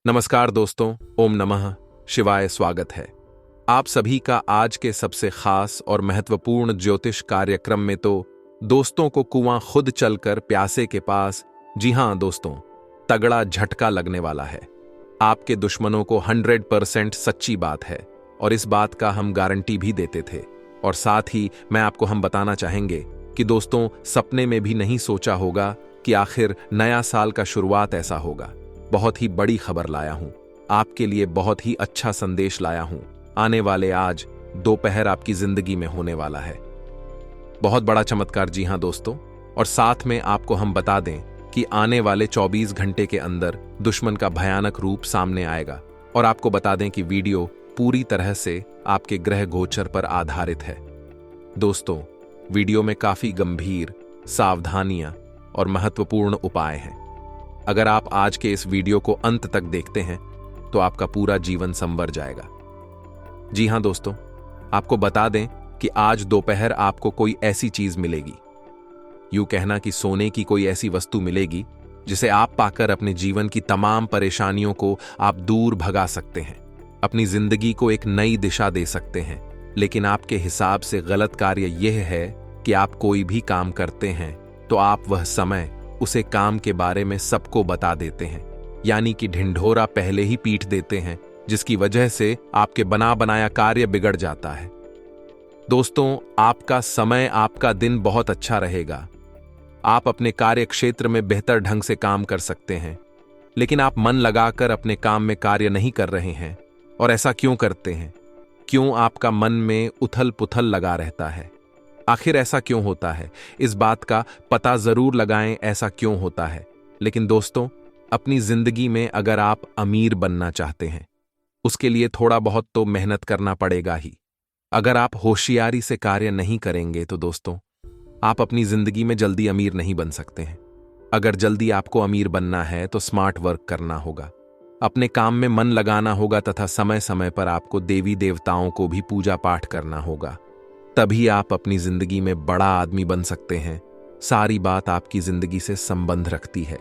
नमस्कार दोस्तों, ओम नमः शिवाय। स्वागत है आप सभी का आज के सबसे खास और महत्वपूर्ण ज्योतिष कार्यक्रम में। तो दोस्तों को कुआं खुद चलकर प्यासे के पास। जी हां दोस्तों, तगड़ा झटका लगने वाला है। आपके दुश्मनों को 100% सच्ची बात है और इस बात का हम गारंटी भी देते थे। और साथ ही मैं आपको हम बताना चाहेंगे कि दोस्तों, सपने में भी नहीं सोचा होगा कि आखिर नया साल का शुरुआत ऐसा होगा। बहुत ही बड़ी खबर लाया हूं आपके लिए, बहुत ही अच्छा संदेश लाया हूं। आने वाले आज दोपहर आपकी जिंदगी में होने वाला है बहुत बड़ा चमत्कार। जी हां दोस्तों, और साथ में आपको हम बता दें कि आने वाले 24 घंटे के अंदर दुश्मन का भयानक रूप सामने आएगा। और आपको बता दें कि वीडियो पूरी तरह से आपके ग्रह गोचर पर आधारित है। दोस्तों, वीडियो में काफी गंभीर सावधानियां और महत्वपूर्ण उपाय हैं। अगर आप आज के इस वीडियो को अंत तक देखते हैं तो आपका पूरा जीवन संवर जाएगा। जी हां दोस्तों, आपको बता दें कि आज दोपहर आपको कोई ऐसी चीज मिलेगी, यूं कहना कि सोने की कोई ऐसी वस्तु मिलेगी जिसे आप पाकर अपने जीवन की तमाम परेशानियों को आप दूर भगा सकते हैं, अपनी जिंदगी को एक नई दिशा दे सकते हैं। लेकिन आपके हिसाब से गलत कार्य यह है कि आप कोई भी काम करते हैं तो आप वह समय उसे काम के बारे में सबको बता देते हैं, यानी कि ढिंढोरा पहले ही पीट देते हैं, जिसकी वजह से आपके बना बनाया कार्य बिगड़ जाता है। दोस्तों, आपका समय, आपका दिन बहुत अच्छा रहेगा। आप अपने कार्य क्षेत्र में बेहतर ढंग से काम कर सकते हैं, लेकिन आप मन लगाकर अपने काम में कार्य नहीं कर रहे हैं। और ऐसा क्यों करते हैं? क्यों आपका मन में उथल पुथल लगा रहता है? आखिर ऐसा क्यों होता है? इस बात का पता जरूर लगाएं, ऐसा क्यों होता है। लेकिन दोस्तों, अपनी जिंदगी में अगर आप अमीर बनना चाहते हैं, उसके लिए थोड़ा बहुत तो मेहनत करना पड़ेगा ही। अगर आप होशियारी से कार्य नहीं करेंगे तो दोस्तों, आप अपनी जिंदगी में जल्दी अमीर नहीं बन सकते हैं। अगर जल्दी आपको अमीर बनना है तो स्मार्ट वर्क करना होगा, अपने काम में मन लगाना होगा तथा समय समय पर आपको देवी देवताओं को भी पूजा पाठ करना होगा। तभी आप अपनी जिंदगी में बड़ा आदमी बन सकते हैं। सारी बात आपकी जिंदगी से संबंध रखती है,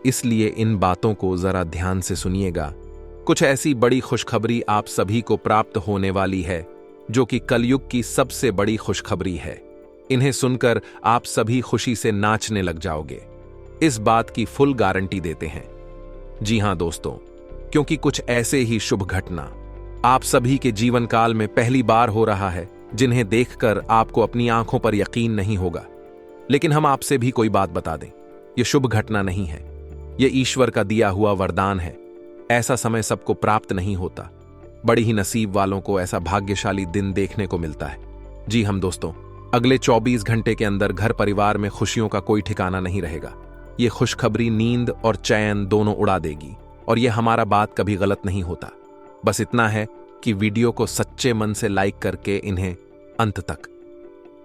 इसलिए इन बातों को जरा ध्यान से सुनिएगा। कुछ ऐसी बड़ी खुशखबरी आप सभी को प्राप्त होने वाली है जो कि कलयुग की सबसे बड़ी खुशखबरी है। इन्हें सुनकर आप सभी खुशी से नाचने लग जाओगे, इस बात की फुल गारंटी देते हैं। जी हां दोस्तों, क्योंकि कुछ ऐसे ही शुभ घटना आप सभी के जीवन काल में पहली बार हो रहा है, जिन्हें देखकर आपको अपनी आंखों पर यकीन नहीं होगा। लेकिन हम आपसे भी कोई बात बता दें, यह शुभ घटना नहीं है, यह ईश्वर का दिया हुआ वरदान है। ऐसा समय सबको प्राप्त नहीं होता, बड़ी ही नसीब वालों को ऐसा भाग्यशाली दिन देखने को मिलता है। जी हम दोस्तों, अगले 24 घंटे के अंदर घर परिवार में खुशियों का कोई ठिकाना नहीं रहेगा। यह खुशखबरी नींद और चैन दोनों उड़ा देगी। और यह हमारा बात कभी गलत नहीं होता। बस इतना है कि वीडियो को सच्चे मन से लाइक करके इन्हें अंत तक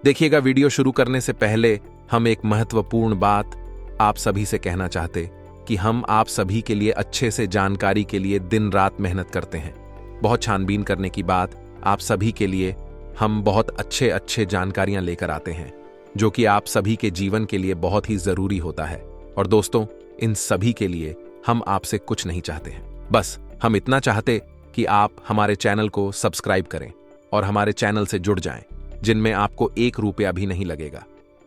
देखिएगा। वीडियो शुरू करने से पहले हम एक महत्वपूर्ण बात आप सभी से कहना चाहते कि हम आप सभी के लिए अच्छे से जानकारी के लिए दिन रात मेहनत करते हैं। बहुत छानबीन करने की बात, आप सभी के लिए हम बहुत अच्छे जानकारियां लेकर आते हैं, जो कि आप सभी के जीवन के लिए बहुत ही जरूरी होता है। और दोस्तों, इन सभी के लिए हम आपसे कुछ नहीं चाहते हैं, बस हम इतना चाहते कि आप हमारे चैनल को सब्सक्राइब करें और हमारे चैनल से जुड़ जाएं, जिनमें आपको 1 रुपया भी नहीं लगेगा।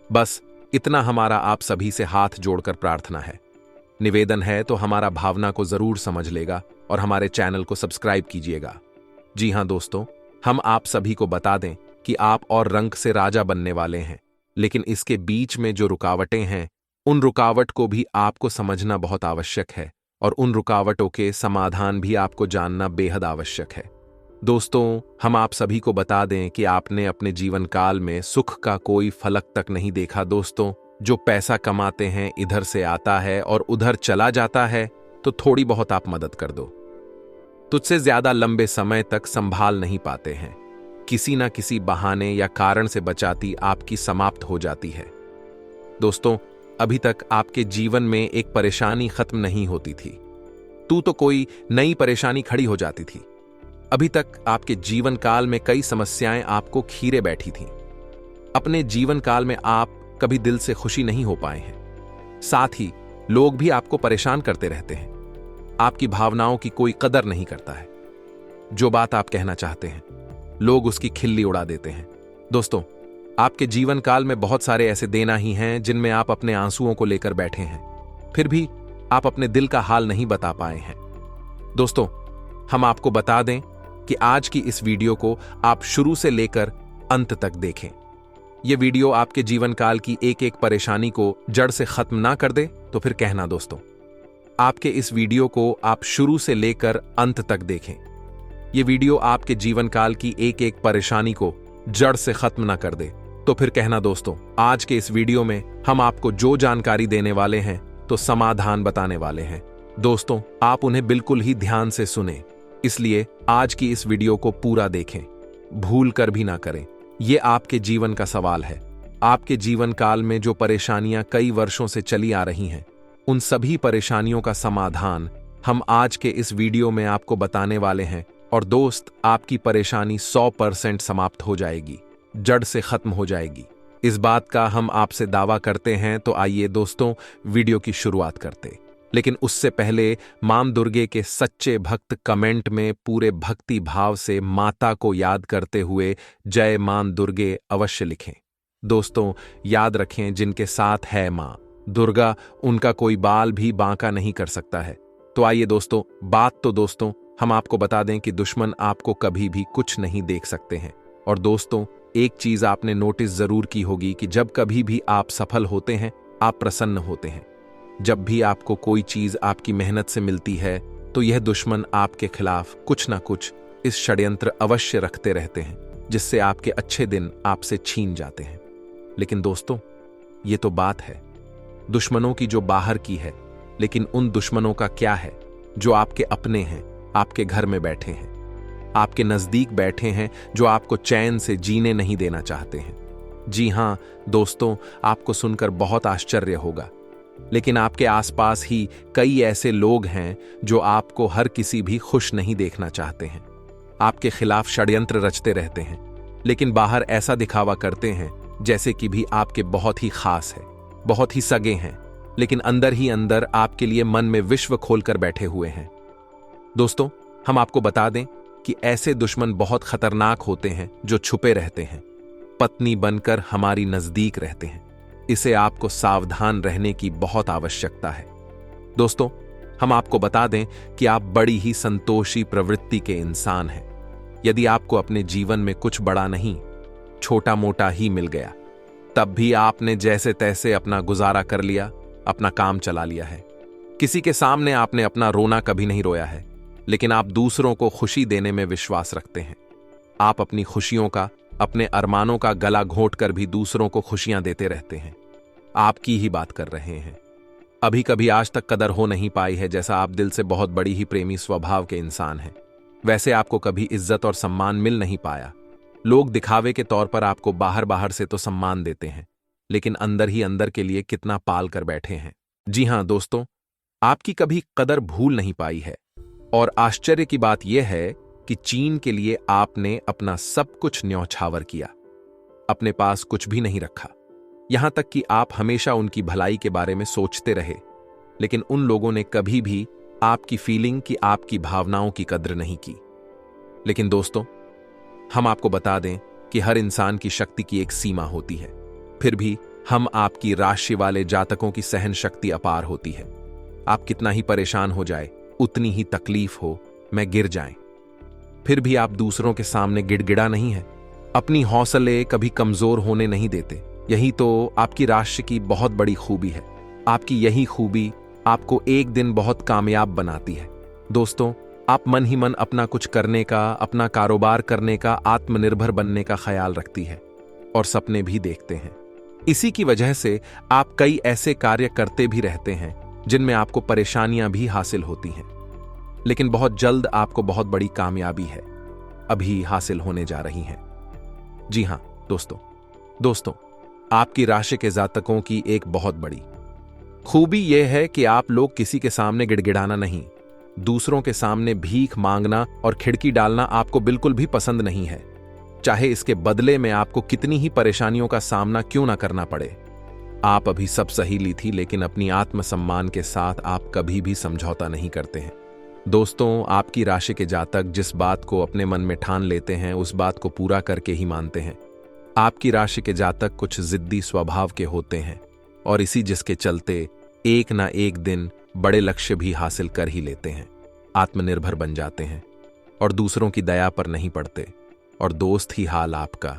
बस इतना हमारा आप सभी से हाथ जोड़कर प्रार्थना है, निवेदन है। तो हमारा भावना को जरूर समझ लेगा और हमारे चैनल को सब्सक्राइब कीजिएगा। जी हां दोस्तों, हम आप सभी को बता दें कि आप और रंक से राजा बनने वाले हैं, लेकिन इसके बीच में जो रुकावटें हैं, उन रुकावट को भी आपको समझना बहुत आवश्यक है और उन रुकावटों के समाधान भी आपको जानना बेहद आवश्यक है। दोस्तों, हम आप सभी को बता दें कि आपने अपने जीवन काल में सुख का कोई फलक तक नहीं देखा। दोस्तों, जो पैसा कमाते हैं इधर से आता है और उधर चला जाता है, तो थोड़ी बहुत आप मदद कर दो। तुझसे ज्यादा लंबे समय तक संभाल नहीं पाते हैं, किसी ना किसी बहाने या कारण से बचाती आपकी समाप्त हो जाती है। दोस्तों, अभी तक आपके जीवन में एक परेशानी खत्म नहीं होती थी, तो कोई नई परेशानी खड़ी हो जाती थी। अभी तक आपके जीवन काल में कई समस्याएं आपको खीरे बैठी थीं। अपने जीवन काल में आप कभी दिल से खुशी नहीं हो पाए हैं। साथ ही लोग भी आपको परेशान करते रहते हैं। आपकी भावनाओं की कोई कदर नहीं करता है। जो बात आप कहना चाहते हैं, लोग उसकी खिल्ली उड़ा देते हैं। दोस्तों, आपके जीवन काल में बहुत सारे ऐसे देना ही हैं जिनमें आप अपने आंसुओं को लेकर बैठे हैं, फिर भी आप अपने दिल का हाल नहीं बता पाए हैं। दोस्तों, हम आपको बता दें कि आज की इस वीडियो को आप शुरू से लेकर अंत तक देखें। यह वीडियो आपके जीवन काल की एक एक परेशानी को जड़ से खत्म ना कर दे तो फिर कहना। दोस्तों, आपके इस वीडियो को आप शुरू से लेकर अंत तक देखें। यह वीडियो आपके जीवन काल की एक एक परेशानी को जड़ से खत्म ना कर दे तो फिर कहना। दोस्तों, आज के इस वीडियो में हम आपको जो जानकारी देने वाले हैं तो समाधान बताने वाले हैं। दोस्तों, आप उन्हें बिल्कुल ही ध्यान से सुने, इसलिए आज की इस वीडियो को पूरा देखें, भूल कर भी ना करें। यह आपके जीवन का सवाल है। आपके जीवन काल में जो परेशानियां कई वर्षों से चली आ रही हैं, उन सभी परेशानियों का समाधान हम आज के इस वीडियो में आपको बताने वाले हैं। और दोस्त, आपकी परेशानी 100% समाप्त हो जाएगी, जड़ से खत्म हो जाएगी। इस बात का हम आपसे दावा करते हैं। तो आइए दोस्तों, वीडियो की शुरुआत करते। लेकिन उससे पहले मां दुर्गे के सच्चे भक्त कमेंट में पूरे भक्ति भाव से माता को याद करते हुए जय मां दुर्गे अवश्य लिखें। दोस्तों, याद रखें, जिनके साथ है मां दुर्गा, उनका कोई बाल भी बांका नहीं कर सकता है। तो आइए दोस्तों, दोस्तों हम आपको बता दें कि दुश्मन आपको कभी भी कुछ नहीं देख सकते हैं। और दोस्तों, एक चीज आपने नोटिस जरूर की होगी कि जब कभी भी आप सफल होते हैं, आप प्रसन्न होते हैं। जब भी आपको कोई चीज आपकी मेहनत से मिलती है, तो यह दुश्मन आपके खिलाफ कुछ ना कुछ इस षड्यंत्र अवश्य रखते रहते हैं, जिससे आपके अच्छे दिन आपसे छीन जाते हैं। लेकिन दोस्तों, ये तो बात है दुश्मनों की जो बाहर की है, लेकिन उन दुश्मनों का क्या है जो आपके अपने हैं, आपके घर में बैठे हैं, आपके नजदीक बैठे हैं, जो आपको चैन से जीने नहीं देना चाहते हैं। जी हां दोस्तों, आपको सुनकर बहुत आश्चर्य होगा, लेकिन आपके आसपास ही कई ऐसे लोग हैं जो आपको हर किसी भी खुश नहीं देखना चाहते हैं, आपके खिलाफ षड्यंत्र रचते रहते हैं, लेकिन बाहर ऐसा दिखावा करते हैं जैसे कि भी आपके बहुत ही खास है, बहुत ही सगे हैं, लेकिन अंदर ही अंदर आपके लिए मन में विश्व खोलकर बैठे हुए हैं। दोस्तों, हम आपको बता दें कि ऐसे दुश्मन बहुत खतरनाक होते हैं जो छुपे रहते हैं, पत्नी बनकर हमारी नजदीक रहते हैं। इसे आपको सावधान रहने की बहुत आवश्यकता है। दोस्तों, हम आपको बता दें कि आप बड़ी ही संतोषी प्रवृत्ति के इंसान हैं। यदि आपको अपने जीवन में कुछ बड़ा नहीं, छोटा मोटा ही मिल गया, तब भी आपने जैसे तैसे अपना गुजारा कर लिया, अपना काम चला लिया है। किसी के सामने आपने अपना रोना कभी नहीं रोया है, लेकिन आप दूसरों को खुशी देने में विश्वास रखते हैं। आप अपनी खुशियों का, अपने अरमानों का गला घोंट कर भी दूसरों को खुशियां देते रहते हैं। आपकी ही बात कर रहे हैं। अभी कभी आज तक कदर हो नहीं पाई है, जैसा आप दिल से बहुत बड़ी ही प्रेमी स्वभाव के इंसान हैं, वैसे आपको कभी इज्जत और सम्मान मिल नहीं पाया। लोग दिखावे के तौर पर आपको बाहर बाहर से तो सम्मान देते हैं, लेकिन अंदर ही अंदर के लिए कितना पाल कर बैठे हैं। जी हां दोस्तों, आपकी कभी कदर भूल नहीं पाई है। और आश्चर्य की बात यह है कि चीन के लिए आपने अपना सब कुछ न्यौछावर किया, अपने पास कुछ भी नहीं रखा। यहां तक कि आप हमेशा उनकी भलाई के बारे में सोचते रहे, लेकिन उन लोगों ने कभी भी आपकी फीलिंग की, आपकी भावनाओं की कद्र नहीं की। लेकिन दोस्तों, हम आपको बता दें कि हर इंसान की शक्ति की एक सीमा होती है, फिर भी हम आपकी राशि वाले जातकों की सहन शक्ति अपार होती है। आप कितना ही परेशान हो जाए, उतनी ही तकलीफ हो, मैं गिर जाएं, फिर भी आप दूसरों के सामने गिड़गिड़ा नहीं है, अपनी हौसले कभी कमजोर होने नहीं देते। यही तो आपकी राशि की बहुत बड़ी खूबी है। आपकी यही खूबी आपको एक दिन बहुत कामयाब बनाती है। दोस्तों, आप मन ही मन अपना कुछ करने का, अपना कारोबार करने का, आत्मनिर्भर बनने का ख्याल रखती है और सपने भी देखते हैं। इसी की वजह से आप कई ऐसे कार्य करते भी रहते हैं जिनमें आपको परेशानियां भी हासिल होती हैं, लेकिन बहुत जल्द आपको बहुत बड़ी कामयाबी है अभी हासिल होने जा रही है। जी हां दोस्तों, आपकी राशि के जातकों की एक बहुत बड़ी खूबी यह है कि आप लोग किसी के सामने गिड़गिड़ाना नहीं, दूसरों के सामने भीख मांगना और खिड़की डालना आपको बिल्कुल भी पसंद नहीं है, चाहे इसके बदले में आपको कितनी ही परेशानियों का सामना क्यों ना करना पड़े। आप अभी सब सही ली थी, लेकिन अपनी आत्मसम्मान के साथ आप कभी भी समझौता नहीं करते हैं। दोस्तों, आपकी राशि के जातक जिस बात को अपने मन में ठान लेते हैं उस बात को पूरा करके ही मानते हैं। आपकी राशि के जातक कुछ जिद्दी स्वभाव के होते हैं और इसी जिसके चलते एक ना एक दिन बड़े लक्ष्य भी हासिल कर ही लेते हैं, आत्मनिर्भर बन जाते हैं और दूसरों की दया पर नहीं पड़ते। और दोस्त ही हाल आपका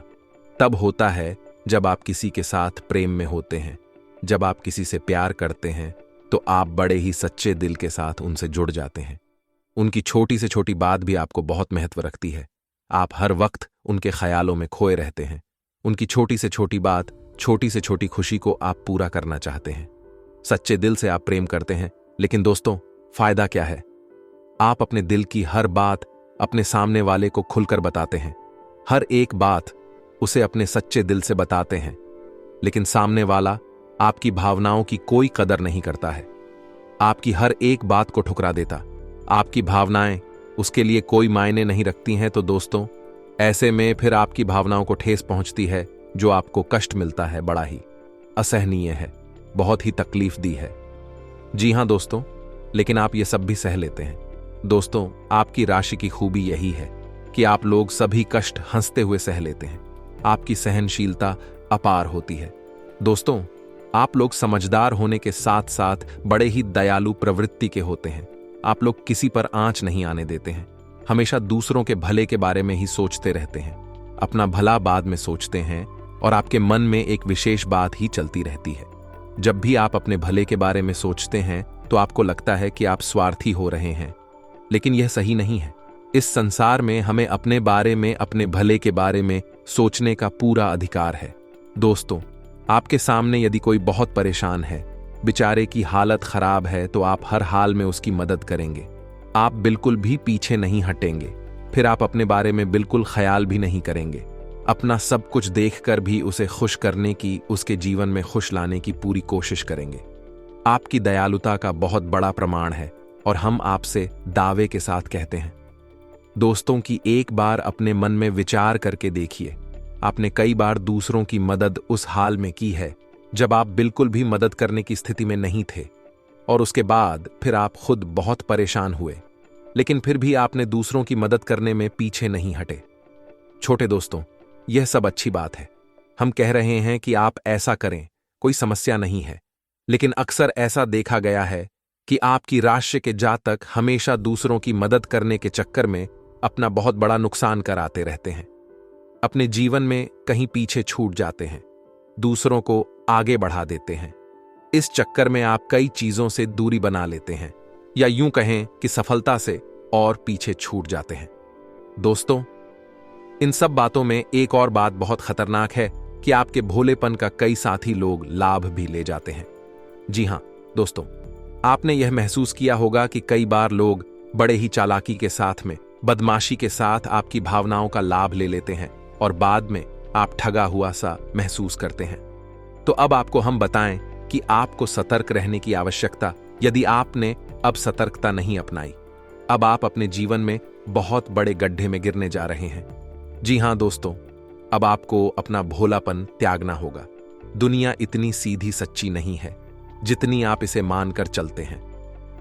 तब होता है जब आप किसी के साथ प्रेम में होते हैं, जब आप किसी से प्यार करते हैं तो आप बड़े ही सच्चे दिल के साथ उनसे जुड़ जाते हैं। उनकी छोटी से छोटी बात भी आपको बहुत महत्व रखती है। आप हर वक्त उनके ख्यालों में खोए रहते हैं। उनकी छोटी से छोटी बात, छोटी से छोटी खुशी को आप पूरा करना चाहते हैं। सच्चे दिल से आप प्रेम करते हैं, लेकिन दोस्तों फायदा क्या है? आप अपने दिल की हर बात अपने सामने वाले को खुलकर बताते हैं, हर एक बात उसे अपने सच्चे दिल से बताते हैं, लेकिन सामने वाला आपकी भावनाओं की कोई कदर नहीं करता है, आपकी हर एक बात को ठुकरा देता। आपकी भावनाएं उसके लिए कोई मायने नहीं रखती हैं। तो दोस्तों, ऐसे में फिर आपकी भावनाओं को ठेस पहुंचती है, जो आपको कष्ट मिलता है बड़ा ही असहनीय है, बहुत ही तकलीफ दी है। जी हां दोस्तों, लेकिन आप ये सब भी सह लेते हैं। दोस्तों, आपकी राशि की खूबी यही है कि आप लोग सभी कष्ट हंसते हुए सह लेते हैं। आपकी सहनशीलता अपार होती है। दोस्तों, आप लोग समझदार होने के साथ साथ बड़े ही दयालु प्रवृत्ति के होते हैं। आप लोग किसी पर आंच नहीं आने देते हैं, हमेशा दूसरों के भले के बारे में ही सोचते रहते हैं, अपना भला बाद में सोचते हैं और आपके मन में एक विशेष बात ही चलती रहती है। जब भी आप अपने भले के बारे में सोचते हैं तो आपको लगता है कि आप स्वार्थी हो रहे हैं, लेकिन यह सही नहीं है। इस संसार में हमें अपने बारे में, अपने भले के बारे में सोचने का पूरा अधिकार है। दोस्तों, आपके सामने यदि कोई बहुत परेशान है, बेचारे की हालत खराब है, तो आप हर हाल में उसकी मदद करेंगे। आप बिल्कुल भी पीछे नहीं हटेंगे। फिर आप अपने बारे में बिल्कुल ख्याल भी नहीं करेंगे। अपना सब कुछ देखकर भी उसे खुश करने की, उसके जीवन में खुश लाने की पूरी कोशिश करेंगे। आपकी दयालुता का बहुत बड़ा प्रमाण है और हम आपसे दावे के साथ कहते हैं। दोस्तों की एक बार अपने मन में विचार करके देखिए, आपने कई बार दूसरों की मदद उस हाल में की है जब आप बिल्कुल भी मदद करने की स्थिति में नहीं थे, और उसके बाद फिर आप खुद बहुत परेशान हुए, लेकिन फिर भी आपने दूसरों की मदद करने में पीछे नहीं हटे। छोटे दोस्तों, यह सब अच्छी बात है। हम कह रहे हैं कि आप ऐसा करें, कोई समस्या नहीं है, लेकिन अक्सर ऐसा देखा गया है कि आपकी राशि के जातक हमेशा दूसरों की मदद करने के चक्कर में अपना बहुत बड़ा नुकसान कराते रहते हैं। अपने जीवन में कहीं पीछे छूट जाते हैं, दूसरों को आगे बढ़ा देते हैं। इस चक्कर में आप कई चीजों से दूरी बना लेते हैं, या यूं कहें कि सफलता से और पीछे छूट जाते हैं। दोस्तों, इन सब बातों में एक और बात बहुत खतरनाक है कि आपके भोलेपन का कई साथी लोग लाभ भी ले जाते हैं। जी हां दोस्तों, आपने यह महसूस किया होगा कि कई बार लोग बड़े ही चालाकी के साथ में, बदमाशी के साथ आपकी भावनाओं का लाभ ले लेते हैं और बाद में आप ठगा हुआ सा महसूस करते हैं। तो अब आपको हम बताएं कि आपको सतर्क रहने की आवश्यकता, यदि आपने अब सतर्कता नहीं अपनाई, अब आप अपने जीवन में बहुत बड़े गड्ढे में गिरने जा रहे हैं। जी हां दोस्तों, अब आपको अपना भोलापन त्यागना होगा। दुनिया इतनी सीधी सच्ची नहीं है जितनी आप इसे मानकर चलते हैं।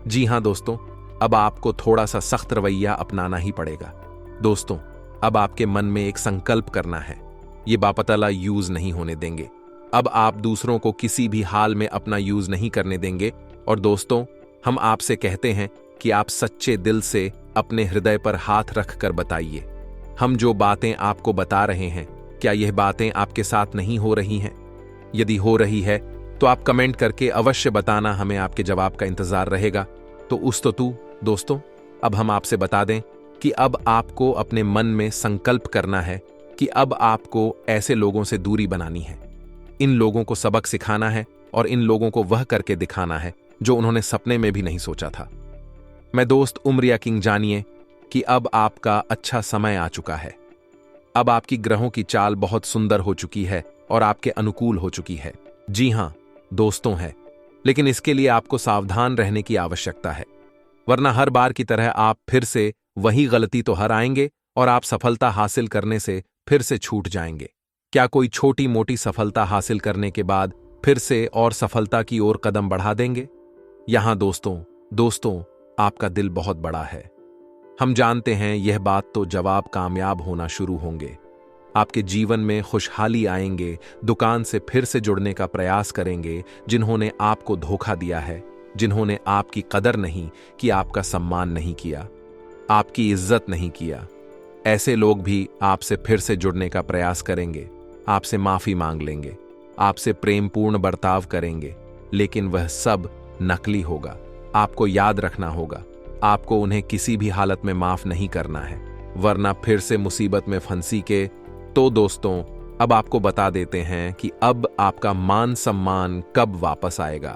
जी हां दोस्तों, अब आपको थोड़ा सा सख्त रवैया अपनाना ही पड़ेगा। दोस्तों, अब आपके मन में एक संकल्प करना है, ये बापतला यूज नहीं होने देंगे। अब आप दूसरों को किसी भी हाल में अपना यूज नहीं करने देंगे। और दोस्तों, हम आपसे कहते हैं कि आप सच्चे दिल से अपने हृदय पर हाथ रखकर बताइए, हम जो बातें आपको बता रहे हैं, क्या यह बातें आपके साथ नहीं हो रही हैं? यदि हो रही है तो आप कमेंट करके अवश्य बताना, हमें आपके जवाब का इंतजार रहेगा। तो उस तो तू दोस्तों, अब हम आपसे बता दें कि अब आपको अपने मन में संकल्प करना है कि अब आपको ऐसे लोगों से दूरी बनानी है। इन लोगों को सबक सिखाना है और इन लोगों को वह करके दिखाना है जो उन्होंने सपने में भी नहीं सोचा था। मैं दोस्त उमरिया किंग, जानिए कि अब आपका अच्छा समय आ चुका है। अब आपकी ग्रहों की चाल बहुत सुंदर हो चुकी है और आपके अनुकूल हो चुकी है। जी हां दोस्तों है, लेकिन इसके लिए आपको सावधान रहने की आवश्यकता है, वरना हर बार की तरह आप फिर से वही गलती तो हर आएंगे और आप सफलता हासिल करने से फिर से छूट जाएंगे। क्या कोई छोटी मोटी सफलता हासिल करने के बाद फिर से और सफलता की ओर कदम बढ़ा देंगे? यहां दोस्तों आपका दिल बहुत बड़ा है। हम जानते हैं यह बात तो जब आप कामयाब होना शुरू होंगे, आपके जीवन में खुशहाली आएंगे, दुकान से फिर से जुड़ने का प्रयास करेंगे, जिन्होंने आपको धोखा दिया है, जिन्होंने आपकी कदर नहीं की, आपका सम्मान नहीं किया, आपकी इज्जत नहीं किया, ऐसे लोग भी आपसे फिर से जुड़ने का प्रयास करेंगे, आपसे माफी मांग लेंगे, आपसे प्रेमपूर्ण बर्ताव करेंगे, लेकिन वह सब नकली होगा। आपको याद रखना होगा, आपको उन्हें किसी भी हालत में माफ नहीं करना है, वरना फिर से मुसीबत में फंसी के। तो दोस्तों, अब आपको बता देते हैं कि अब आपका मान सम्मान कब वापस आएगा,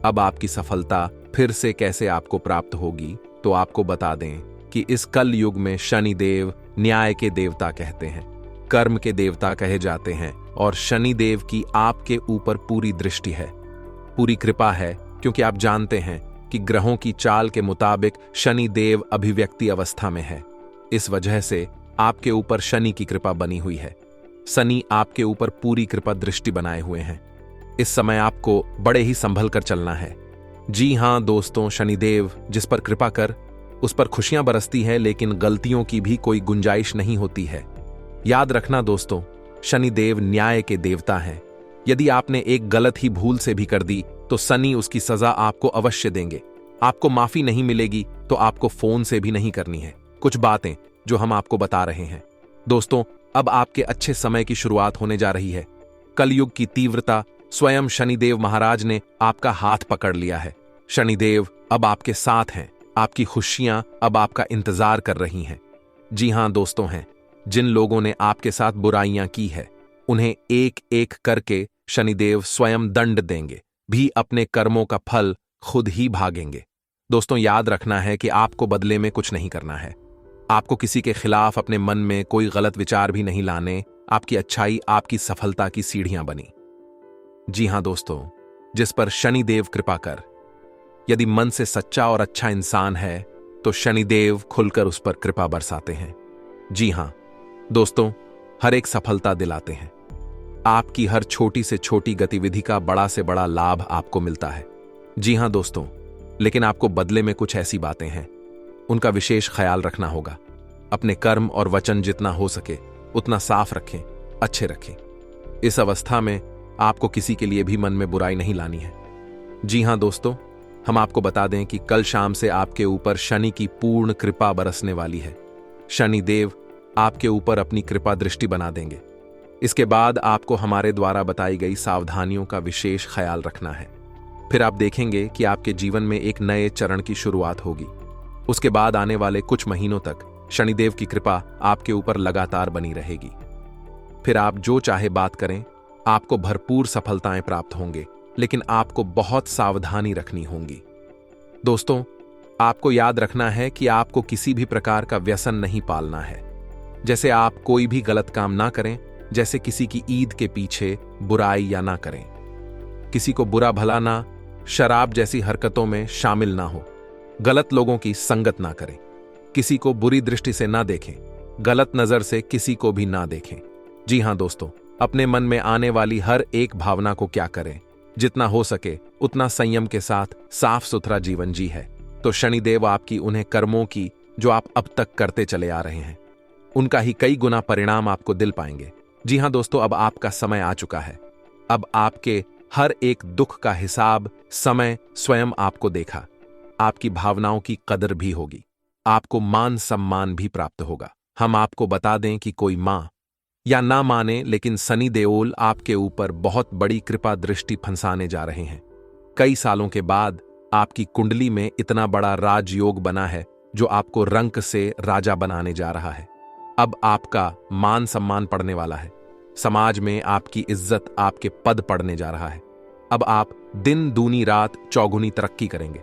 अब आपकी सफलता फिर से कैसे आपको प्राप्त होगी। तो आपको बता दें कि इस कल युग में शनिदेव न्याय के देवता कहते हैं, कर्म के देवता कहे जाते हैं, और शनिदेव की आपके ऊपर पूरी दृष्टि है, पूरी कृपा है, क्योंकि आप जानते हैं कि ग्रहों की चाल के मुताबिक शनिदेव अभिव्यक्ति अवस्था में है। इस वजह से आपके ऊपर शनि की कृपा बनी हुई है। शनि आपके ऊपर पूरी कृपा दृष्टि बनाए हुए हैं। इस समय आपको बड़े ही संभल कर चलना है। जी हां दोस्तों, शनिदेव जिस पर कृपा कर उस पर खुशियां बरसती है, लेकिन गलतियों की भी कोई गुंजाइश नहीं होती है। याद रखना दोस्तों, शनिदेव न्याय के देवता हैं। यदि आपने एक गलत ही भूल से भी कर दी तो शनि उसकी सजा आपको अवश्य देंगे। आपको माफी नहीं मिलेगी तो आपको फोन से भी नहीं करनी है। कुछ बातें जो हम आपको बता रहे हैं दोस्तों, अब आपके अच्छे समय की शुरुआत होने जा रही है। कलयुग की तीव्रता स्वयं शनिदेव महाराज ने आपका हाथ पकड़ लिया है। शनिदेव अब आपके साथ हैं, आपकी खुशियां अब आपका इंतजार कर रही हैं। जी हां दोस्तों, हैं जिन लोगों ने आपके साथ बुराइयां की है, उन्हें एक एक करके शनिदेव स्वयं दंड देंगे, भी अपने कर्मों का फल खुद ही भागेंगे। दोस्तों, याद रखना है कि आपको बदले में कुछ नहीं करना है। आपको किसी के खिलाफ अपने मन में कोई गलत विचार भी नहीं लाने। आपकी अच्छाई आपकी सफलता की सीढ़ियां बनी। जी हां दोस्तों, जिस पर शनिदेव कृपा कर, यदि मन से सच्चा और अच्छा इंसान है तो शनिदेव खुलकर उस पर कृपा बरसाते हैं। जी हां दोस्तों, हर एक सफलता दिलाते हैं। आपकी हर छोटी से छोटी गतिविधि का बड़ा से बड़ा लाभ आपको मिलता है। जी हां दोस्तों, लेकिन आपको बदले में कुछ ऐसी बातें हैं, उनका विशेष ख्याल रखना होगा। अपने कर्म और वचन जितना हो सके उतना साफ रखें, अच्छे रखें। इस अवस्था में आपको किसी के लिए भी मन में बुराई नहीं लानी है। जी हां दोस्तों, हम आपको बता दें कि कल शाम से आपके ऊपर शनि की पूर्ण कृपा बरसने वाली है। शनिदेव आपके ऊपर अपनी कृपा दृष्टि बना देंगे। इसके बाद आपको हमारे द्वारा बताई गई सावधानियों का विशेष ख्याल रखना है। फिर आप देखेंगे कि आपके जीवन में एक नए चरण की शुरुआत होगी। उसके बाद आने वाले कुछ महीनों तक शनिदेव की कृपा आपके ऊपर लगातार बनी रहेगी। फिर आप जो चाहे बात करें, आपको भरपूर सफलताएं प्राप्त होंगे, लेकिन आपको बहुत सावधानी रखनी होगी। दोस्तों, आपको याद रखना है कि आपको किसी भी प्रकार का व्यसन नहीं पालना है। जैसे आप कोई भी गलत काम ना करें, जैसे किसी की ईद के पीछे बुराई या ना करें, किसी को बुरा भला ना, शराब जैसी हरकतों में शामिल ना हो, गलत लोगों की संगत ना करें, किसी को बुरी दृष्टि से ना देखें, गलत नजर से किसी को भी ना देखें। जी हां दोस्तों, अपने मन में आने वाली हर एक भावना को क्या करें, जितना हो सके उतना संयम के साथ साफ सुथरा जीवन जी है तो शनिदेव आपकी उन्हें कर्मों की जो आप अब तक करते चले आ रहे हैं, उनका ही कई गुना परिणाम आपको दिल पाएंगे। जी हां दोस्तों, अब आपका समय आ चुका है। अब आपके हर एक दुख का हिसाब समय स्वयं आपको देखा। आपकी भावनाओं की कदर भी होगी, आपको मान सम्मान भी प्राप्त होगा। हम आपको बता दें कि कोई मां या ना माने, लेकिन शनि देओल आपके ऊपर बहुत बड़ी कृपा दृष्टि फंसाने जा रहे हैं। कई सालों के बाद आपकी कुंडली में इतना बड़ा राजयोग बना है जो आपको रंक से राजा बनाने जा रहा है। अब आपका मान सम्मान पड़ने वाला है, समाज में आपकी इज्जत, आपके पद पड़ने जा रहा है। अब आप दिन दूनी रात चौगुनी तरक्की करेंगे।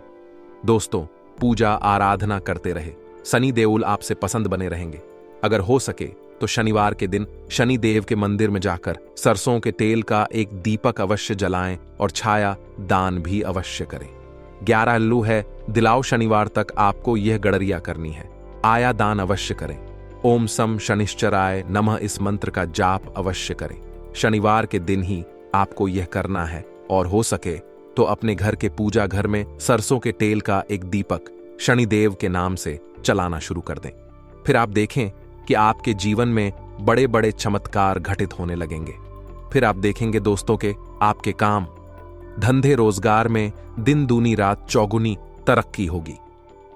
दोस्तों, पूजा आराधना करते रहे, शनि देओल आपसे पसंद बने रहेंगे। अगर हो सके तो शनिवार के दिन शनि देव के मंदिर में जाकर सरसों के तेल का एक दीपक अवश्य जलाएं और छाया दान भी अवश्य करें। 11 लू है, दिलाओ शनिवार तक आपको यह गड़रिया करनी है। आया दान अवश्य करें। ओम सम शनिश्चराय नमः इस मंत्र का जाप अवश्य करें। शनिवार के दिन ही आपको यह करना है, और हो सके तो अपने घर के पूजा घर में सरसों के तेल का एक दीपक शनिदेव के नाम से चलाना शुरू कर दें। फिर आप देखें कि आपके जीवन में बड़े बड़े चमत्कार घटित होने लगेंगे। फिर आप देखेंगे दोस्तों के आपके काम, धंधे रोजगार में दिन दूनी रात चौगुनी तरक्की होगी।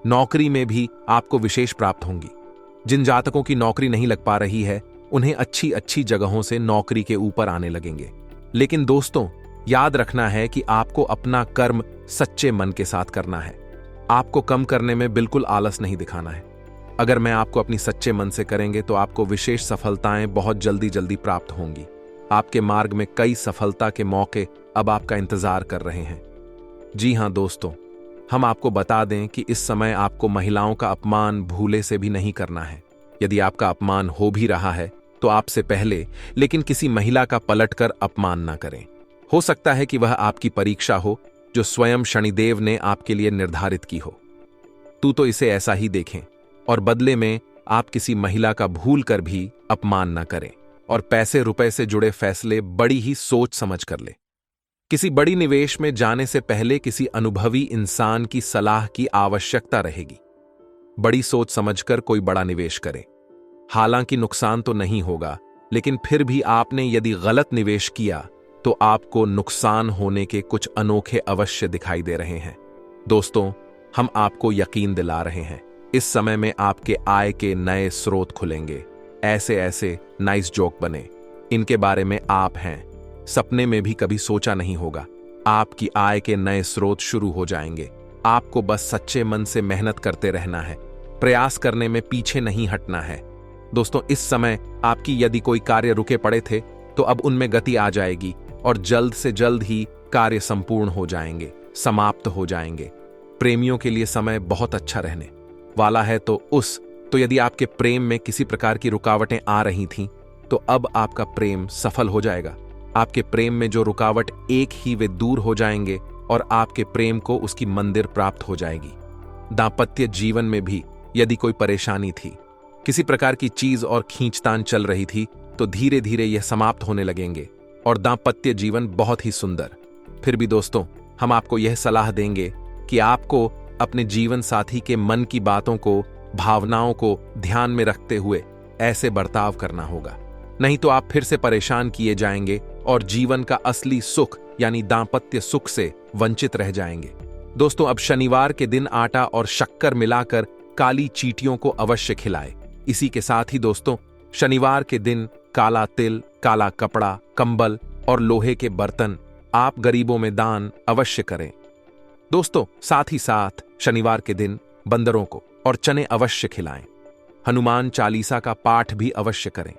नौकरी में भी आपको विशेष प्राप्त होंगी। जिन जातकों की नौकरी नहीं लग पा रही है, उन्हें अच्छी अच्छी जगहों से नौकरी के ऊपर आने लगेंगे। लेकिन दोस्तों, याद रखना है कि आपको अपना कर्म सच्चे मन के साथ करना है। आपको कम करने में बिल्कुल आलस नहीं दिखाना है। अगर मैं आपको अपनी सच्चे मन से करेंगे तो आपको विशेष सफलताएं बहुत जल्दी जल्दी प्राप्त होंगी। आपके मार्ग में कई सफलता के मौके अब आपका इंतजार कर रहे हैं। जी हां दोस्तों, हम आपको बता दें कि इस समय आपको महिलाओं का अपमान भूले से भी नहीं करना है। यदि आपका अपमान हो भी रहा है तो आपसे पहले लेकिन किसी महिला का पलटकर अपमान ना करें। हो सकता है कि वह आपकी परीक्षा हो जो स्वयं शनिदेव ने आपके लिए निर्धारित की हो। तो इसे ऐसा ही देखें और बदले में आप किसी महिला का भूल कर भी अपमान न करें और पैसे रुपए से जुड़े फैसले बड़ी ही सोच समझ कर ले। किसी बड़ी निवेश में जाने से पहले किसी अनुभवी इंसान की सलाह की आवश्यकता रहेगी। बड़ी सोच समझकर कोई बड़ा निवेश करें। हालांकि नुकसान तो नहीं होगा, लेकिन फिर भी आपने यदि गलत निवेश किया तो आपको नुकसान होने के कुछ अनोखे अवश्य दिखाई दे रहे हैं। दोस्तों, हम आपको यकीन दिला रहे हैं, इस समय में आपके आय के नए स्रोत खुलेंगे। ऐसे ऐसे नाइस जोक बने, इनके बारे में आप हैं सपने में भी कभी सोचा नहीं होगा। आपकी आय के नए स्रोत शुरू हो जाएंगे। आपको बस सच्चे मन से मेहनत करते रहना है, प्रयास करने में पीछे नहीं हटना है। दोस्तों, इस समय आपकी यदि कोई कार्य रुके पड़े थे तो अब उनमें गति आ जाएगी और जल्द से जल्द ही कार्य संपूर्ण हो जाएंगे, समाप्त हो जाएंगे। प्रेमियों के लिए समय बहुत अच्छा रहने वाला है। तो यदि आपके प्रेम में किसी प्रकार की रुकावटें आ रही थीं तो अब आपका प्रेम सफल हो जाएगा। आपके प्रेम में जो रुकावट एक ही वे दूर हो जाएंगे और आपके प्रेम को उसकी मंदिर प्राप्त हो जाएगी। दांपत्य जीवन में भी यदि कोई परेशानी थी, किसी प्रकार की चीज और खींचतान चल रही थी, तो धीरे धीरे यह समाप्त होने लगेंगे और दांपत्य जीवन बहुत ही सुंदर। फिर भी दोस्तों, हम आपको यह सलाह देंगे कि आपको अपने जीवन साथी के मन की बातों को, भावनाओं को ध्यान में रखते हुए ऐसे बर्ताव करना होगा, नहीं तो आप फिर से परेशान किए जाएंगे और जीवन का असली सुख यानी दांपत्य सुख से वंचित रह जाएंगे। दोस्तों, अब शनिवार के दिन आटा और शक्कर मिलाकर काली चींटियों को अवश्य खिलाएं। इसी के साथ ही दोस्तों, शनिवार के दिन काला तिल, काला कपड़ा, कंबल और लोहे के बर्तन आप गरीबों में दान अवश्य करें। दोस्तों, साथ ही साथ शनिवार के दिन बंदरों को और चने अवश्य खिलाएं। हनुमान चालीसा का पाठ भी अवश्य करें।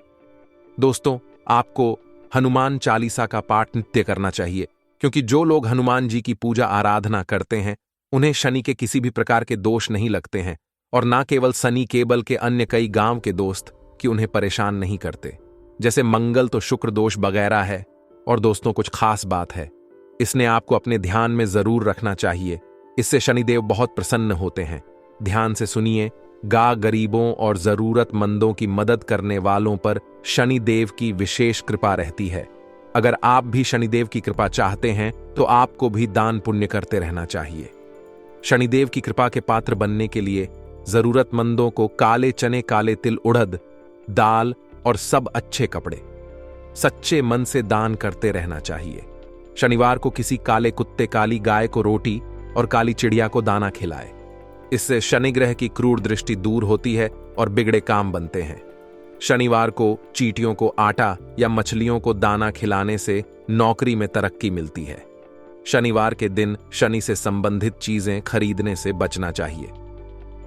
दोस्तों, आपको हनुमान चालीसा का पाठ नित्य करना चाहिए, क्योंकि जो लोग हनुमान जी की पूजा आराधना करते हैं उन्हें शनि के किसी भी प्रकार के दोष नहीं लगते हैं, और ना केवल शनि केबल के अन्य कई गांव के दोस्त कि उन्हें परेशान नहीं करते। जैसे मंगल तो शुक्र दोष वगैरह है। और दोस्तों, कुछ खास बात है, इसने आपको अपने ध्यान में जरूर रखना चाहिए। इससे शनिदेव बहुत प्रसन्न होते हैं। ध्यान से सुनिए, गरीबों और जरूरतमंदों की मदद करने वालों पर शनिदेव की विशेष कृपा रहती है। अगर आप भी शनिदेव की कृपा चाहते हैं तो आपको भी दान पुण्य करते रहना चाहिए। शनिदेव की कृपा के पात्र बनने के लिए जरूरतमंदों को काले चने, काले तिल, उड़द दाल और सब अच्छे कपड़े सच्चे मन से दान करते रहना चाहिए। शनिवार को किसी काले कुत्ते, काली गाय को रोटी और काली चिड़िया को दाना खिलाए। इससे शनि ग्रह की क्रूर दृष्टि दूर होती है और बिगड़े काम बनते हैं। शनिवार को चींटियों को आटा या मछलियों को दाना खिलाने से नौकरी में तरक्की मिलती है। शनिवार के दिन शनि से संबंधित चीजें खरीदने से बचना चाहिए।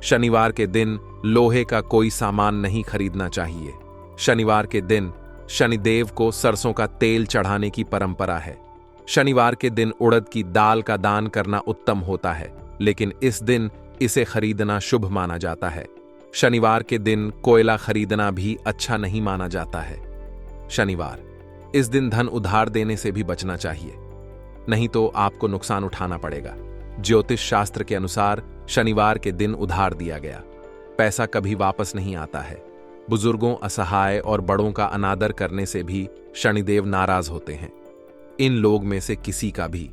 शनिवार के दिन लोहे का कोई सामान नहीं खरीदना चाहिए। शनिवार के दिन शनिदेव को सरसों का तेल चढ़ाने की परंपरा है। शनिवार के दिन उड़द की दाल का दान करना उत्तम होता है, लेकिन इस दिन इसे खरीदना शुभ माना जाता है। शनिवार के दिन कोयला खरीदना भी अच्छा नहीं माना जाता है। शनिवार, इस दिन धन उधार देने से भी बचना चाहिए, नहीं तो आपको नुकसान उठाना पड़ेगा। ज्योतिष शास्त्र के अनुसार शनिवार के दिन उधार दिया गया पैसा कभी वापस नहीं आता है। बुजुर्गों, असहाय और बड़ों का अनादर करने से भी शनिदेव नाराज होते हैं। इन लोग में से किसी का भी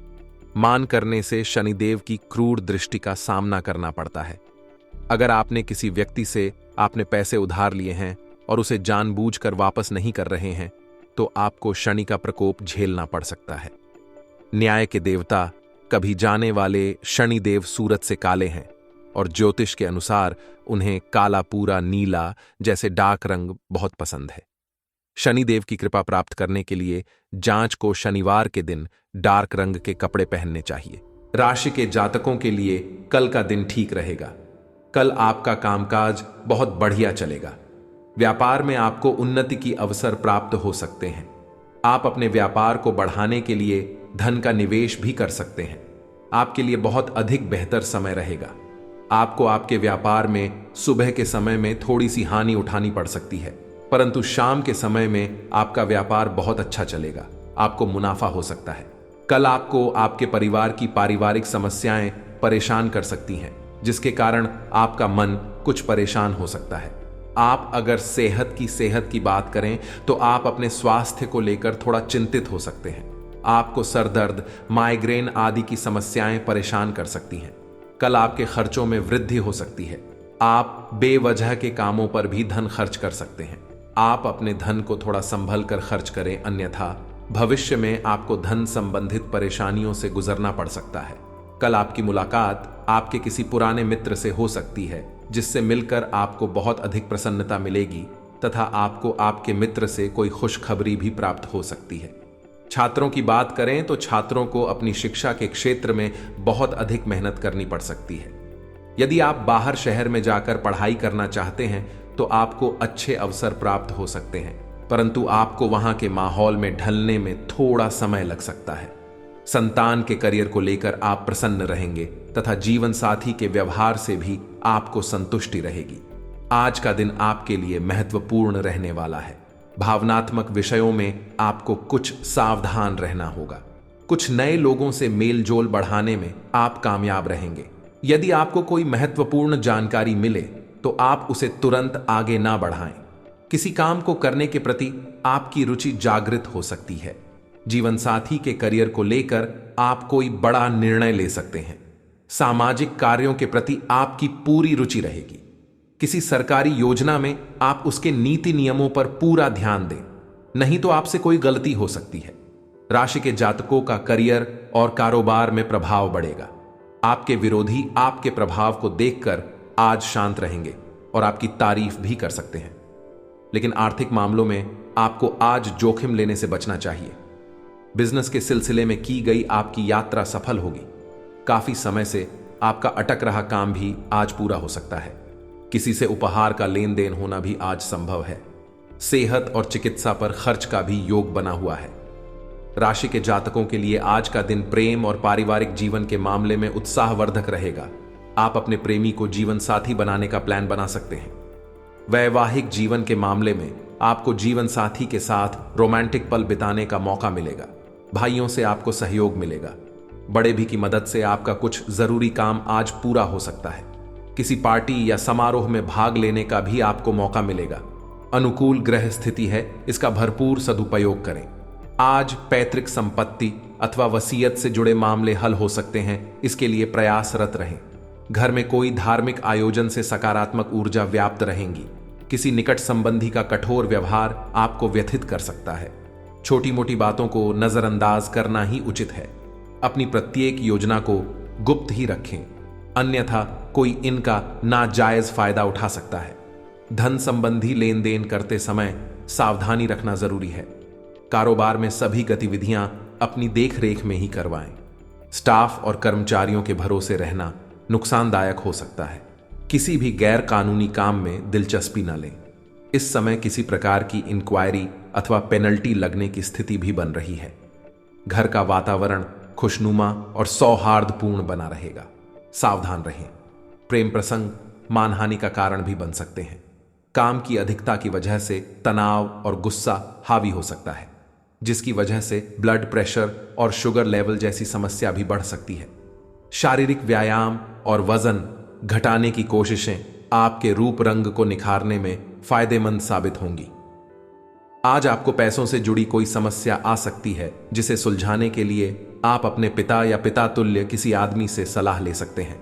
मान करने से शनिदेव की क्रूर दृष्टि का सामना करना पड़ता है। अगर आपने किसी व्यक्ति से आपने पैसे उधार लिए हैं और उसे जानबूझकर वापस नहीं कर रहे हैं, तो आपको शनि का प्रकोप झेलना पड़ सकता है। न्याय के देवता कभी जाने वाले शनिदेव सूरज से काले हैं और ज्योतिष के अनुसार उन्हें काला, पूरा नीला जैसे डार्क रंग बहुत पसंद है। शनिदेव की कृपा प्राप्त करने के लिए जांच को शनिवार के दिन डार्क रंग के कपड़े पहनने चाहिए। राशि के जातकों के लिए कल का दिन ठीक रहेगा। कल आपका कामकाज बहुत बढ़िया चलेगा। व्यापार में आपको उन्नति की अवसर प्राप्त हो सकते हैं। आप अपने व्यापार को बढ़ाने के लिए धन का निवेश भी कर सकते हैं। आपके लिए बहुत अधिक बेहतर समय रहेगा। आपको आपके व्यापार में सुबह के समय में थोड़ी सी हानि उठानी पड़ सकती है, परंतु शाम के समय में आपका व्यापार बहुत अच्छा चलेगा। आपको मुनाफा हो सकता है। कल आपको आपके परिवार की पारिवारिक समस्याएं परेशान कर सकती हैं, जिसके कारण आपका मन कुछ परेशान हो सकता है। आप अगर सेहत की बात करें तो आप अपने स्वास्थ्य को लेकर थोड़ा चिंतित हो सकते हैं। आपको सर दर्द, माइग्रेन आदि की समस्याएं परेशान कर सकती हैं। कल आपके खर्चों में वृद्धि हो सकती है। आप बेवजह के कामों पर भी धन खर्च कर सकते हैं। आप अपने धन को थोड़ा संभल कर खर्च करें, अन्यथा भविष्य में आपको धन संबंधित परेशानियों से गुजरना पड़ सकता है। कल आपकी मुलाकात आपके किसी पुराने मित्र से हो सकती है, जिससे मिलकर आपको बहुत अधिक प्रसन्नता मिलेगी तथा आपको आपके मित्र से कोई खुशखबरी भी प्राप्त हो सकती है। छात्रों की बात करें तो छात्रों को अपनी शिक्षा के क्षेत्र में बहुत अधिक मेहनत करनी पड़ सकती है। यदि आप बाहर शहर में जाकर पढ़ाई करना चाहते हैं तो आपको अच्छे अवसर प्राप्त हो सकते हैं, परंतु आपको वहां के माहौल में ढलने में थोड़ा समय लग सकता है। संतान के करियर को लेकर आप प्रसन्न रहेंगे तथा जीवन साथी के व्यवहार से भी आपको संतुष्टि रहेगी। आज का दिन आपके लिए महत्वपूर्ण रहने वाला है। भावनात्मक विषयों में आपको कुछ सावधान रहना होगा। कुछ नए लोगों से मेलजोल बढ़ाने में आप कामयाब रहेंगे। यदि आपको कोई महत्वपूर्ण जानकारी मिले तो आप उसे तुरंत आगे ना बढ़ाएं। किसी काम को करने के प्रति आपकी रुचि जागृत हो सकती है। जीवन साथी के करियर को लेकर आप कोई बड़ा निर्णय ले सकते हैं। सामाजिक कार्यों के प्रति आपकी पूरी रुचि रहेगी। किसी सरकारी योजना में आप उसके नीति नियमों पर पूरा ध्यान दें, नहीं तो आपसे कोई गलती हो सकती है। राशि के जातकों का करियर और कारोबार में प्रभाव बढ़ेगा। आपके विरोधी आपके प्रभाव को देखकर आज शांत रहेंगे और आपकी तारीफ भी कर सकते हैं, लेकिन आर्थिक मामलों में आपको आज जोखिम लेने से बचना चाहिए। बिजनेस के सिलसिले में की गई आपकी यात्रा सफल होगी। काफी समय से आपका अटक रहा काम भी आज पूरा हो सकता है। किसी से उपहार का लेन देन होना भी आज संभव है। सेहत और चिकित्सा पर खर्च का भी योग बना हुआ है। राशि के जातकों के लिए आज का दिन प्रेम और पारिवारिक जीवन के मामले में उत्साहवर्धक रहेगा। आप अपने प्रेमी को जीवन साथी बनाने का प्लान बना सकते हैं। वैवाहिक जीवन के मामले में आपको जीवन साथी के साथ रोमांटिक पल बिताने का मौका मिलेगा। भाइयों से आपको सहयोग मिलेगा। बड़े भी की मदद से आपका कुछ जरूरी काम आज पूरा हो सकता है। किसी पार्टी या समारोह में भाग लेने का भी आपको मौका मिलेगा। अनुकूल ग्रह स्थिति है, इसका भरपूर सदुपयोग करें। आज पैतृक संपत्ति अथवा वसीयत से जुड़े मामले हल हो सकते हैं, इसके लिए प्रयासरत रहें। घर में कोई धार्मिक आयोजन से सकारात्मक ऊर्जा व्याप्त रहेंगी। किसी निकट संबंधी का कठोर व्यवहार आपको व्यथित कर सकता है। छोटी मोटी बातों को नजरअंदाज करना ही उचित है। अपनी प्रत्येक योजना को गुप्त ही रखें, अन्यथा कोई इनका नाजायज फायदा उठा सकता है। धन संबंधी लेन देन करते समय सावधानी रखना जरूरी है। कारोबार में सभी गतिविधियां अपनी देखरेख में ही करवाएं। स्टाफ और कर्मचारियों के भरोसे रहना नुकसानदायक हो सकता है। किसी भी गैर कानूनी काम में दिलचस्पी न लें। इस समय किसी प्रकार की इंक्वायरी अथवा पेनल्टी लगने की स्थिति भी बन रही है। घर का वातावरण खुशनुमा और सौहार्दपूर्ण बना रहेगा। सावधान रहें। प्रेम प्रसंग मानहानि का कारण भी बन सकते हैं। काम की अधिकता की वजह से तनाव और गुस्सा हावी हो सकता है, जिसकी वजह से ब्लड प्रेशर और शुगर लेवल जैसी समस्या भी बढ़ सकती है। शारीरिक व्यायाम और वजन घटाने की कोशिशें आपके रूप रंग को निखारने में फायदेमंद साबित होंगी। आज आपको पैसों से जुड़ी कोई समस्या आ सकती है, जिसे सुलझाने के लिए आप अपने पिता या पिता तुल्य किसी आदमी से सलाह ले सकते हैं।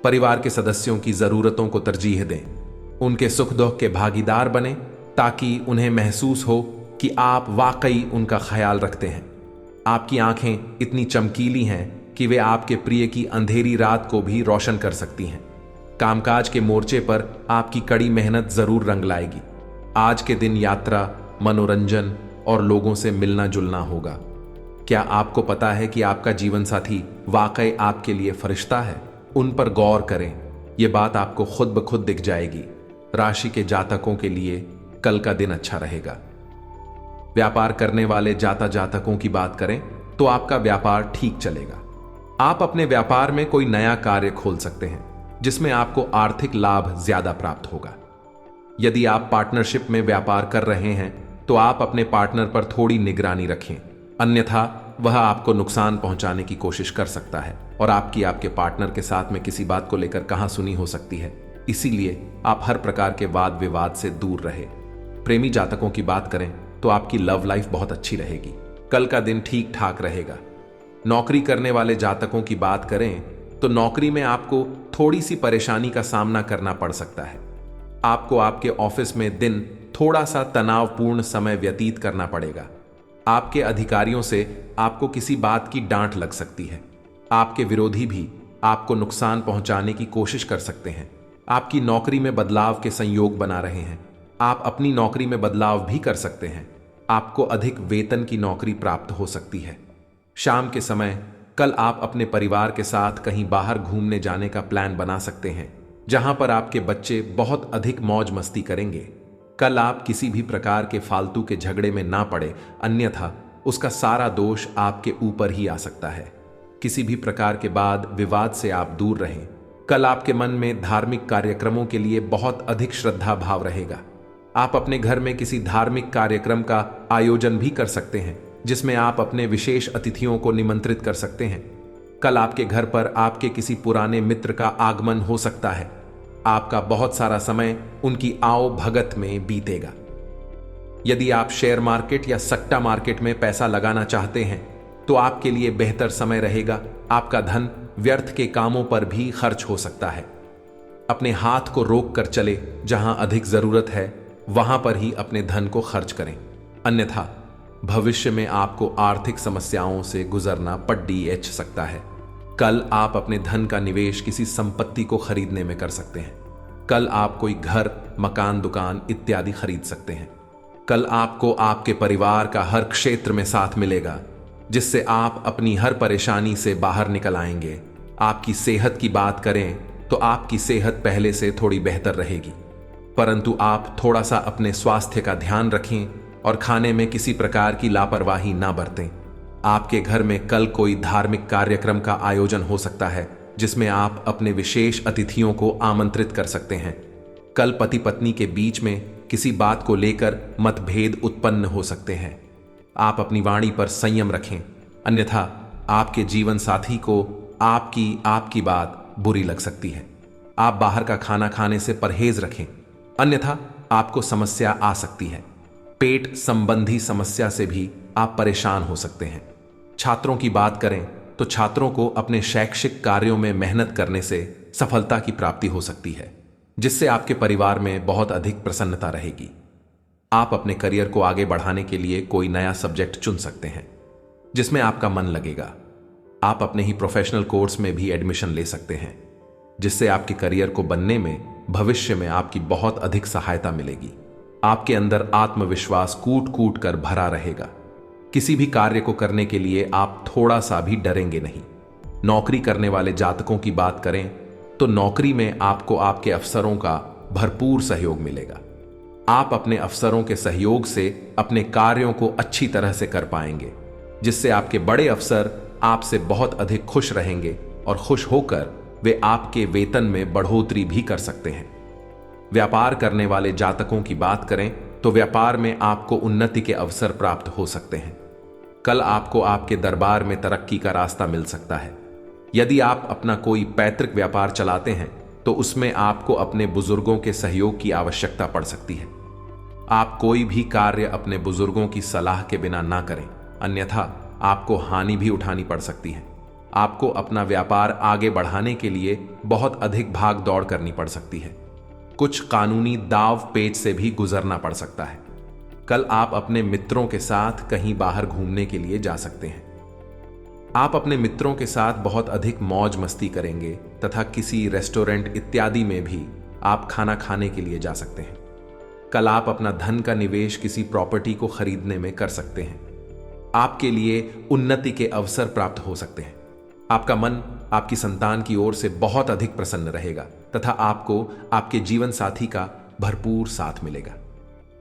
परिवार के सदस्यों की जरूरतों को तरजीह दें, उनके सुख दुख के भागीदार बने ताकि उन्हें महसूस हो कि आप वाकई उनका ख्याल रखते हैं। आपकी आंखें इतनी चमकीली हैं कि वे आपके प्रिय की अंधेरी रात को भी रोशन कर सकती हैं। कामकाज के मोर्चे पर आपकी कड़ी मेहनत जरूर रंग लाएगी। आज के दिन यात्रा, मनोरंजन और लोगों से मिलना जुलना होगा। क्या आपको पता है कि आपका जीवन साथी वाकई आपके लिए फरिश्ता है? उन पर गौर करें, यह बात आपको खुद ब खुद दिख जाएगी। राशि के जातकों के लिए कल का दिन अच्छा रहेगा। व्यापार करने वाले जातकों की बात करें तो आपका व्यापार ठीक चलेगा। आप अपने व्यापार में कोई नया कार्य खोल सकते हैं जिसमें आपको आर्थिक लाभ ज्यादा प्राप्त होगा। यदि आप पार्टनरशिप में व्यापार कर रहे हैं तो आप अपने पार्टनर पर थोड़ी निगरानी रखें, अन्यथा वह आपको नुकसान पहुंचाने की कोशिश कर सकता है और आपके पार्टनर के साथ में किसी बात को लेकर कहां सुनी हो सकती है। इसीलिए आप हर प्रकार के वाद विवाद से दूर रहे। प्रेमी जातकों की बात करें तो आपकी लव लाइफ बहुत अच्छी रहेगी। कल का दिन ठीक ठाक रहेगा। नौकरी करने वाले जातकों की बात करें तो नौकरी में आपको थोड़ी सी परेशानी का सामना करना पड़ सकता है। आपको आपके ऑफिस में दिन थोड़ा सा तनावपूर्ण समय व्यतीत करना पड़ेगा। आपके अधिकारियों से आपको किसी बात की डांट लग सकती है। आपके विरोधी भी आपको नुकसान पहुंचाने की कोशिश कर सकते हैं। आपकी नौकरी में बदलाव के संयोग बना रहे हैं। आप अपनी नौकरी में बदलाव भी कर सकते हैं। आपको अधिक वेतन की नौकरी प्राप्त हो सकती है। शाम के समय कल आप अपने परिवार के साथ कहीं बाहर घूमने जाने का प्लान बना सकते हैं, जहां पर आपके बच्चे बहुत अधिक मौज मस्ती करेंगे। कल आप किसी भी प्रकार के फालतू के झगड़े में ना पड़े, अन्यथा उसका सारा दोष आपके ऊपर ही आ सकता है। किसी भी प्रकार के वाद विवाद से आप दूर रहें। कल आपके मन में धार्मिक कार्यक्रमों के लिए बहुत अधिक श्रद्धा भाव रहेगा। आप अपने घर में किसी धार्मिक कार्यक्रम का आयोजन भी कर सकते हैं, जिसमें आप अपने विशेष अतिथियों को निमंत्रित कर सकते हैं। कल आपके घर पर आपके किसी पुराने मित्र का आगमन हो सकता है। आपका बहुत सारा समय उनकी आओ भगत में बीतेगा। यदि आप शेयर मार्केट या सट्टा मार्केट में पैसा लगाना चाहते हैं तो आपके लिए बेहतर समय रहेगा। आपका धन व्यर्थ के कामों पर भी खर्च हो सकता है। अपने हाथ को रोक कर चले, जहां अधिक जरूरत है वहां पर ही अपने धन को खर्च करें, अन्यथा भविष्य में आपको आर्थिक समस्याओं से गुजरना पड़ सकता है। कल आप अपने धन का निवेश किसी संपत्ति को खरीदने में कर सकते हैं। कल आप कोई घर, मकान, दुकान इत्यादि खरीद सकते हैं। कल आपको आपके परिवार का हर क्षेत्र में साथ मिलेगा, जिससे आप अपनी हर परेशानी से बाहर निकल आएंगे। आपकी सेहत की बात करें तो आपकी सेहत पहले से थोड़ी बेहतर रहेगी, परंतु आप थोड़ा सा अपने स्वास्थ्य का ध्यान रखें और खाने में किसी प्रकार की लापरवाही ना बरतें। आपके घर में कल कोई धार्मिक कार्यक्रम का आयोजन हो सकता है, जिसमें आप अपने विशेष अतिथियों को आमंत्रित कर सकते हैं। कल पति पत्नी के बीच में किसी बात को लेकर मतभेद उत्पन्न हो सकते हैं। आप अपनी वाणी पर संयम रखें, अन्यथा आपके जीवन साथी को आपकी बात बुरी लग सकती है। आप बाहर का खाना खाने से परहेज रखें, अन्यथा आपको समस्या आ सकती है। पेट संबंधी समस्या से भी आप परेशान हो सकते हैं। छात्रों की बात करें तो छात्रों को अपने शैक्षिक कार्यों में मेहनत करने से सफलता की प्राप्ति हो सकती है, जिससे आपके परिवार में बहुत अधिक प्रसन्नता रहेगी। आप अपने करियर को आगे बढ़ाने के लिए कोई नया सब्जेक्ट चुन सकते हैं, जिसमें आपका मन लगेगा। आप अपने ही प्रोफेशनल कोर्स में भी एडमिशन ले सकते हैं, जिससे आपके करियर को बनने में भविष्य में आपकी बहुत अधिक सहायता मिलेगी। आपके अंदर आत्मविश्वास कूट कूट कर भरा रहेगा। किसी भी कार्य को करने के लिए आप थोड़ा सा भी डरेंगे नहीं। नौकरी करने वाले जातकों की बात करें तो नौकरी में आपको आपके अफसरों का भरपूर सहयोग मिलेगा। आप अपने अफसरों के सहयोग से अपने कार्यों को अच्छी तरह से कर पाएंगे, जिससे आपके बड़े अफसर आपसे बहुत अधिक खुश रहेंगे और खुश होकर वे आपके वेतन में बढ़ोतरी भी कर सकते हैं। व्यापार करने वाले जातकों की बात करें तो व्यापार में आपको उन्नति के अवसर प्राप्त हो सकते हैं। कल आपको आपके दरबार में तरक्की का रास्ता मिल सकता है। यदि आप अपना कोई पैतृक व्यापार चलाते हैं तो उसमें आपको अपने बुजुर्गों के सहयोग की आवश्यकता पड़ सकती है। आप कोई भी कार्य अपने बुजुर्गों की सलाह के बिना ना करें, अन्यथा आपको हानि भी उठानी पड़ सकती है। आपको अपना व्यापार आगे बढ़ाने के लिए बहुत अधिक भाग दौड़ करनी पड़ सकती है। कुछ कानूनी दाव पेच से भी गुजरना पड़ सकता है। कल आप अपने मित्रों के साथ कहीं बाहर घूमने के लिए जा सकते हैं। आप अपने मित्रों के साथ बहुत अधिक मौज मस्ती करेंगे तथा किसी रेस्टोरेंट इत्यादि में भी आप खाना खाने के लिए जा सकते हैं। कल आप अपना धन का निवेश किसी प्रॉपर्टी को खरीदने में कर सकते हैं। आपके लिए उन्नति के अवसर प्राप्त हो सकते हैं। आपका मन आपकी संतान की ओर से बहुत अधिक प्रसन्न रहेगा तथा आपको आपके जीवन साथी का भरपूर साथ मिलेगा।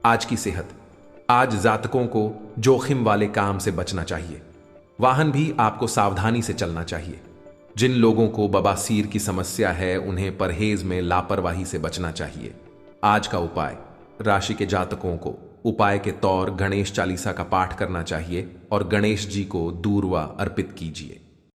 आज की सेहत। आज जातकों को जोखिम वाले काम से बचना चाहिए। वाहन भी आपको सावधानी से चलना चाहिए। जिन लोगों को बवासीर की समस्या है उन्हें परहेज में लापरवाही से बचना चाहिए। आज का उपाय। राशि के जातकों को उपाय के तौर गणेश चालीसा का पाठ करना चाहिए और गणेश जी को दूर्वा अर्पित कीजिए।